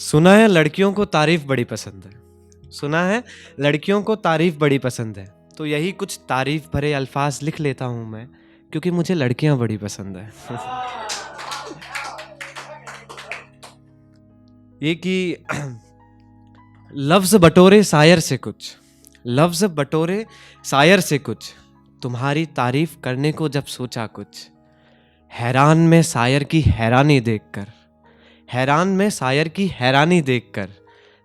सुना है लड़कियों को तारीफ बड़ी पसंद है। सुना है लड़कियों को तारीफ बड़ी पसंद है। तो यही कुछ तारीफ भरे अल्फाज लिख लेता हूं मैं, क्योंकि मुझे लड़कियां बड़ी पसंद है। ये कि लफ्ज बटोरे शायर से कुछ, लफ्ज बटोरे शायर से कुछ, तुम्हारी तारीफ करने को जब सोचा कुछ, हैरान में शायर की हैरानी देखकर, हैरान में शायर की हैरानी देखकर,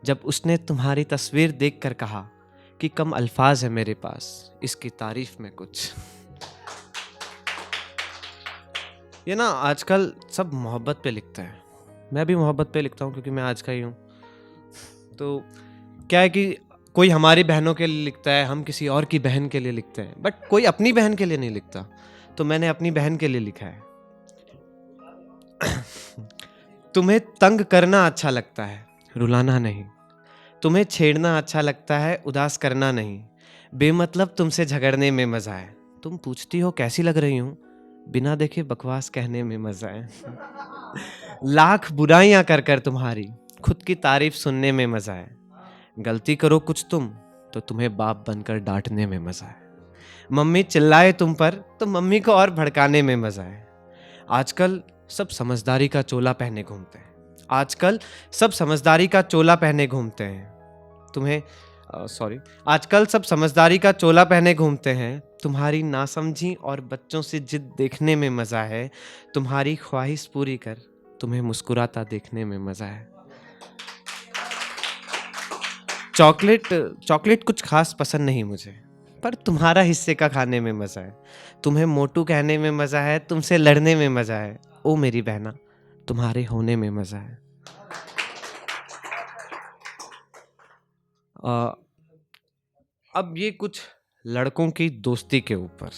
जब उसने तुम्हारी तस्वीर देखकर कहा कि कम अल्फाज है मेरे पास इसकी तारीफ में कुछ। ये ना आजकल सब मोहब्बत पे लिखते हैं, मैं भी मोहब्बत पे लिखता हूँ क्योंकि मैं आज का ही हूँ। तो क्या है कि कोई हमारी बहनों के लिए लिखता है, हम किसी और की बहन के लिए लिखते हैं, बट कोई अपनी बहन के लिए नहीं लिखता। तो मैंने अपनी बहन के लिए लिखा है। तुम्हें तंग करना अच्छा लगता है, रुलाना नहीं। तुम्हें छेड़ना अच्छा लगता है, उदास करना नहीं। बेमतलब तुमसे झगड़ने में मजा है। तुम पूछती हो कैसी लग रही हूं, बिना देखे बकवास कहने में मजा है। लाख बुराइयां कर कर तुम्हारी, खुद की तारीफ सुनने में मजा है। गलती करो कुछ तुम, तो तुम्हें बाप बनकर डांटने में मजा है। मम्मी चिल्लाए तुम पर, तो मम्मी को और भड़काने में मजा है। आजकल सब समझदारी का चोला पहने घूमते हैं। आजकल सब समझदारी का चोला पहने घूमते हैं। आजकल सब समझदारी का चोला पहने घूमते हैं। तुम्हारी नासमझी और बच्चों से जिद देखने में मजा है। तुम्हारी ख्वाहिश पूरी कर, तुम्हें मुस्कुराता देखने में मजा है। चॉकलेट कुछ खास पसंद नहीं मुझे, पर तुम्हारा हिस्से का खाने में मजा है। तुम्हें मोटू कहने में मजा है, तुमसे लड़ने में मजा है। ओ मेरी बहना, तुम्हारे होने में मजा है। अब ये कुछ लड़कों की दोस्ती के ऊपर।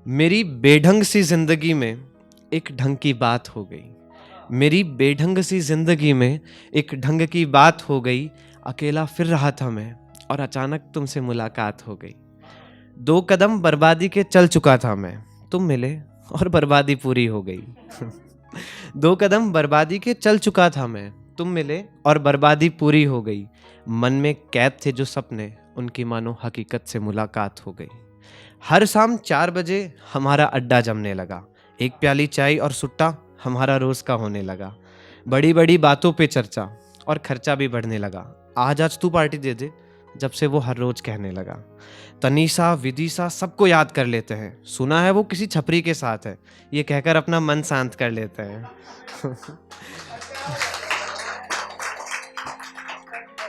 मेरी बेढंग सी जिंदगी में एक ढंग की बात हो गई। मेरी बेढंग सी जिंदगी में एक ढंग की बात हो गई। अकेला फिर रहा था मैं और अचानक तुमसे मुलाकात हो गई। 2 कदम बर्बादी के चल चुका था मैं, तुम मिले और बर्बादी पूरी हो गई। 2 कदम बर्बादी के चल चुका था मैं, तुम मिले और बर्बादी पूरी हो गई। मन में कैद थे जो सपने, उनकी मानो हकीकत से मुलाकात हो गई। हर शाम 4 बजे हमारा अड्डा जमने लगा। 1 प्याली चाय और सुट्टा हमारा रोज का होने लगा। बड़ी बड़ी बातों पे चर्चा और खर्चा भी बढ़ने लगा। आज तू पार्टी दे दे, जब से वो हर रोज कहने लगा। तनीसा विदिशा सबको याद कर लेते हैं। सुना है वो किसी छपरी के साथ है, ये कहकर अपना मन शांत कर लेते हैं।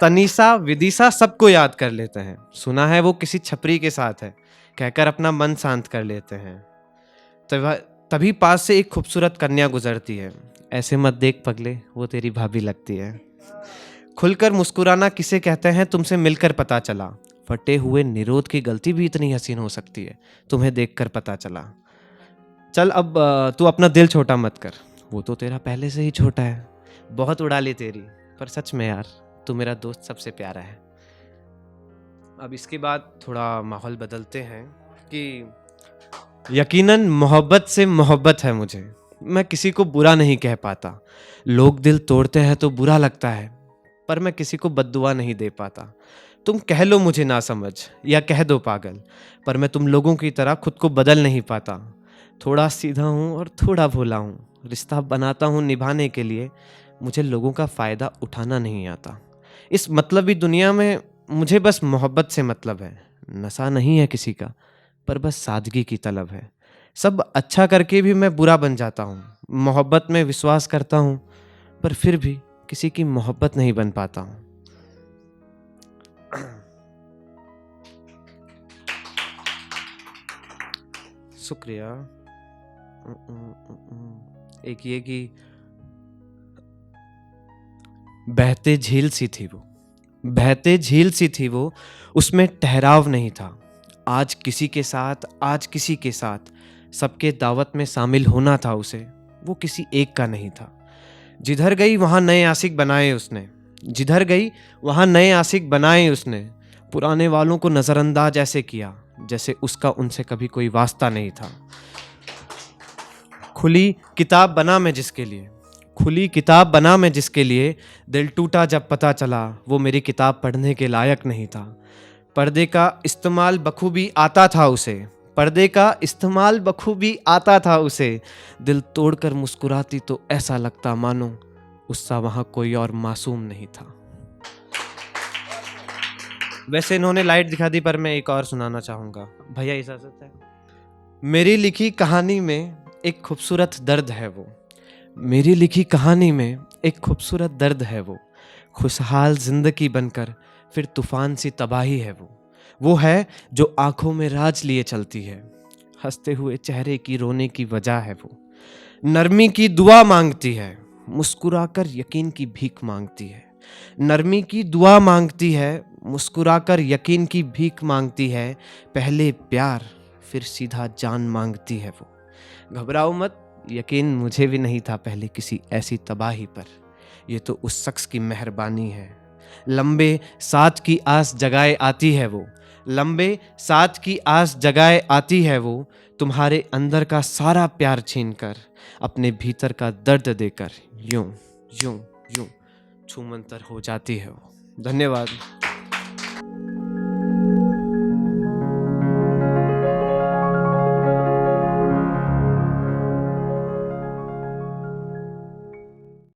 तनीसा विदिशा सबको याद कर लेते हैं। सुना है वो किसी छपरी के साथ है, कहकर अपना मन शांत कर लेते हैं। तभी पास से एक खूबसूरत कन्या गुजरती है। ऐसे मत देख पगले, वो तेरी भाभी लगती है। खुलकर मुस्कुराना किसे कहते हैं, तुमसे मिलकर पता चला। फटे हुए निरोध की गलती भी इतनी हसीन हो सकती है, तुम्हें देखकर पता चला। चल अब तू अपना दिल छोटा मत कर, वो तो तेरा पहले से ही छोटा है। बहुत उड़ा ली तेरी, पर सच में यार तू मेरा दोस्त सबसे प्यारा है। अब इसके बाद थोड़ा माहौल बदलते हैं कि यकीनन मोहब्बत से मोहब्बत है मुझे। मैं किसी को बुरा नहीं कह पाता। लोग दिल तोड़ते हैं तो बुरा लगता है, पर मैं किसी को बद्दुआ नहीं दे पाता। तुम कह लो मुझे ना समझ या कह दो पागल, पर मैं तुम लोगों की तरह खुद को बदल नहीं पाता। थोड़ा सीधा हूँ और थोड़ा भोला हूँ। रिश्ता बनाता हूँ निभाने के लिए, मुझे लोगों का फ़ायदा उठाना नहीं आता। इस मतलबी दुनिया में मुझे बस मोहब्बत से मतलब है। नशा नहीं है किसी का, पर बस सादगी की तलब है। सब अच्छा करके भी मैं बुरा बन जाता हूँ। मोहब्बत में विश्वास करता हूँ, पर फिर भी किसी की मोहब्बत नहीं बन पाता हूँ। शुक्रिया। एक ये कि बहते झील सी थी वो, बहते झील सी थी वो, उसमें ठहराव नहीं था। आज किसी के साथ, आज किसी के साथ, सबके दावत में शामिल होना था उसे, वो किसी एक का नहीं था। जिधर गई वहाँ नए आशिक बनाए उसने, जिधर गई वहाँ नए आशिक बनाए उसने। पुराने वालों को नज़रअंदाज ऐसे किया जैसे उसका उनसे कभी कोई वास्ता नहीं था। खुली किताब बना मैं जिसके लिए, खुली किताब बना मैं जिसके लिए, दिल टूटा जब पता चला वो मेरी किताब पढ़ने के लायक नहीं था। पर्दे का इस्तेमाल बखूबी आता था उसे, पर्दे का इस्तेमाल बखूबी आता था उसे। दिल तोड़कर मुस्कुराती तो ऐसा लगता मानो उसका वहाँ कोई और मासूम नहीं था। वैसे इन्होंने लाइट दिखा दी, पर मैं एक और सुनाना चाहूँगा। भैया इजाज़त है? मेरी लिखी कहानी में एक खूबसूरत दर्द है वो, मेरी लिखी कहानी में एक खूबसूरत दर्द है वो। खुशहाल जिंदगी बनकर फिर तूफान सी तबाही है वो है जो आंखों में राज लिए चलती है, हंसते हुए चेहरे की रोने की वजह है वो। नरमी की दुआ मांगती है, मुस्कुराकर यकीन की भीख मांगती है। नरमी की दुआ मांगती है, मुस्कुराकर यकीन की भीख मांगती है। पहले प्यार फिर सीधा जान मांगती है वो। घबराओ मत, यकीन मुझे भी नहीं था पहले किसी ऐसी तबाही पर। ये तो उस शख्स की मेहरबानी है। लंबे साथ की आस जगाए आती है वो, लंबे साथ की आस जगाए आती है वो। तुम्हारे अंदर का सारा प्यार छीनकर, अपने भीतर का दर्द देकर यूं यूं यूं छूमंतर हो जाती है वो। धन्यवाद।